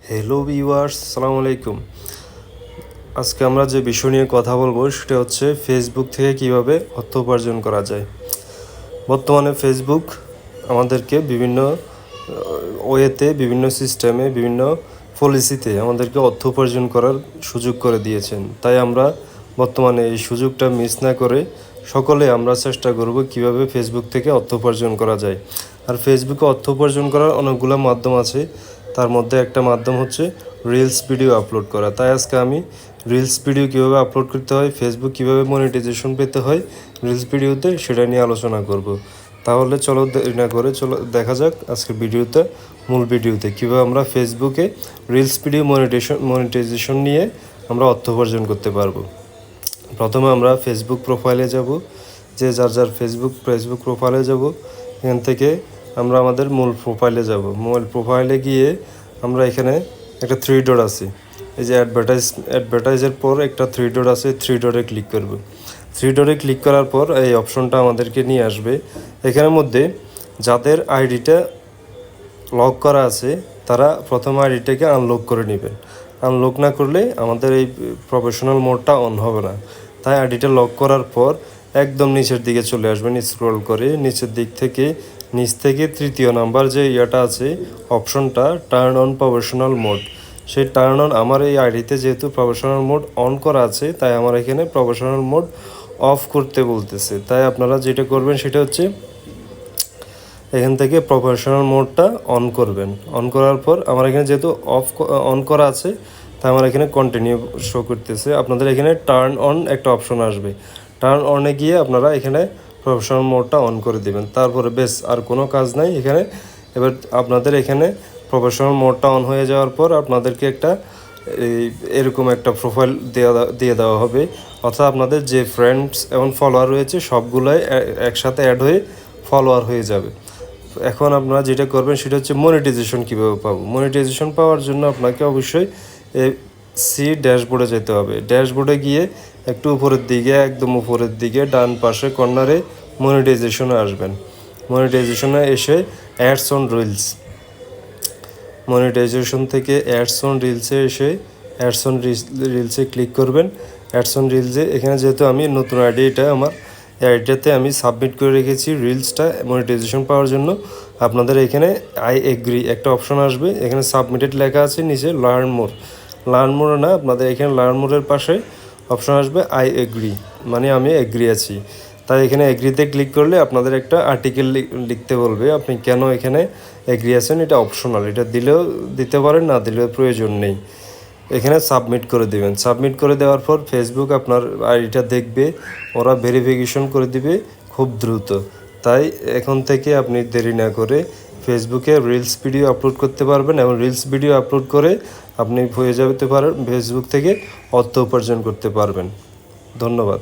Hello viewers, আসসালামু আলাইকুম। আজকে আমরা যে বিষয় নিয়ে কথা বলবো সেটা হচ্ছে ফেসবুক থেকে কিভাবে অর্থ উপার্জন করা যায়। বর্তমানে ফেসবুক আমাদেরকে বিভিন্ন ওয়েতে, বিভিন্ন সিস্টেমে, বিভিন্ন পলিসিতে আমাদেরকে অর্থ উপার্জন করার সুযোগ করে দিয়েছেন। তাই আমরা বর্তমানে এই সুযোগটা মিস না করে সকলে আমরা চেষ্টা করব কিভাবে ফেসবুক থেকে অর্থ উপার্জন করা যায়। আর ফেসবুকে অর্থ উপার্জন করার অনেকগুলো মাধ্যম আছে, তার মধ্যে একটা মাধ্যম হচ্ছে রিলস ভিডিও আপলোড করা। তাই আজকে আমি রিলস ভিডিও কীভাবে আপলোড করতে হয়, ফেসবুক কীভাবে মনিটাইজেশন পেতে হয় রিলস ভিডিওতে, সেটা নিয়ে আলোচনা করব। তাহলে চলো দেরি না করে চলো দেখা যাক আজকের ভিডিওতে, মূল ভিডিওতে কীভাবে আমরা ফেসবুকে রিলস ভিডিও মনিটাইজেশন নিয়ে আমরা অর্থ উপার্জন করতে পারবো। প্রথমে আমরা ফেসবুক প্রোফাইলে যাব, যে যার ফেসবুক প্রোফাইলে যাব। এখান থেকে আমরা আমাদের মূল প্রোফাইলে যাব। মূল প্রোফাইলে গিয়ে আমরা এখানে একটা থ্রি ডট আছে, এই যে অ্যাডভার্টাইজের পর একটা থ্রি ডট আছে, থ্রি ডটে ক্লিক করব। থ্রি ডটে ক্লিক করার পর এই অপশনটা আমাদেরকে নিয়ে আসবে। এখানের মধ্যে যাদের আইডিটা লক করা আছে তারা প্রথম আইডিটাকে আনলক করে নেবেন। আনলক না করলে আমাদের এই প্রফেশনাল মোডটা অন হবে না। তাই আইডিটা লক করার পর একদম নিচের দিকে চলে আসবেন, স্ক্রল করে নিচের দিক থেকে নিচ থেকে তৃতীয় নাম্বার যে ইয়েটা আছে অপশনটা, টার্ন অন প্রফেশনাল মোড, সেই টার্ন অন আমার এই আইডিতে যেহেতু প্রফেশনাল মোড অন করা আছে তাই আমার এখানে প্রফেশনাল মোড অফ করতে বলতেছে। তাই আপনারা যেটা করবেন সেটা হচ্ছে এখান থেকে প্রফেশনাল মোডটা অন করবেন। অন করার পর আমার এখানে যেহেতু অন করা আছে তাই আমার এখানে কন্টিনিউ শো করতেছে। আপনাদের এখানে টার্ন অন একটা অপশন আসবে, টার্ন অনে গিয়ে আপনারা এখানে প্রফেশনাল মোডটা অন করে দেবেন। তারপরে বেশ আর কোনো কাজ নাই এখানে। এবার আপনাদের এখানে প্রফেশনাল মোডটা অন হয়ে যাওয়ার পর আপনাদেরকে একটা এরকম একটা প্রোফাইল দিয়ে দেওয়া হবে, অর্থাৎ আপনাদের যে ফ্রেন্ডস এবং ফলোয়ার রয়েছে সবগুলোই একসাথে অ্যাড হয়ে ফলোয়ার হয়ে যাবে। এখন আপনারা যেটা করবেন সেটা হচ্ছে মনিটাইজেশন কীভাবে পাবো। মনিটাইজেশন পাওয়ার জন্য আপনাকে অবশ্যই সি ড্যাশবোর্ডে যেতে হবে। ড্যাশবোর্ডে গিয়ে একটু উপরের দিকে, একদম উপরের দিকে ডান পাশে কর্নারে মনিটাইজেশনে আসবেন। মনিটাইজেশনে এসে অ্যাডস অন রিলস, মনিটাইজেশন থেকে অ্যাডস অন রিলসে এসে অ্যাডস অন রিলসে ক্লিক করবেন। অ্যাডস অন রিলসে এখানে যেহেতু আমি নতুন আইডি, এটা আমার আইডিটাতে আমি সাবমিট করে রেখেছি রিলসটা মনিটাইজেশন পাওয়ার জন্য। আপনাদের এখানে আই এগ্রি একটা অপশন আসবে, এখানে সাবমিটেড লেখা আছে, নিচে লার্ন মোর না, আপনাদের এখানে লার্ন মোরের পাশে অপশন আসবে আই এগ্রি, মানে আমি এগ্রি আছি। তাই এখানে এগ্রিতে ক্লিক করলে আপনাদের একটা আর্টিকেল লিখতে বলবে, আপনি কেন এখানে এগ্রি আছেন। এটা অপশনাল, এটা দিলেও দিতে পারেন, না দিলেও প্রয়োজন নেই। এখানে সাবমিট করে দেবেন। সাবমিট করে দেওয়ার পর ফেসবুক আপনার আইডিটা দেখবে, ওরা ভেরিফিকেশন করে দিবে খুব দ্রুত। তাই এখন থেকে আপনি দেরি না করে ফেসবুকে রিলস ভিডিও আপলোড করতে পারবেন এবং রিলস ভিডিও আপলোড করে আপনি হয়ে যেতে পারেন ফেসবুক থেকে অর্থ উপার্জন করতে পারবেন। ধন্যবাদ।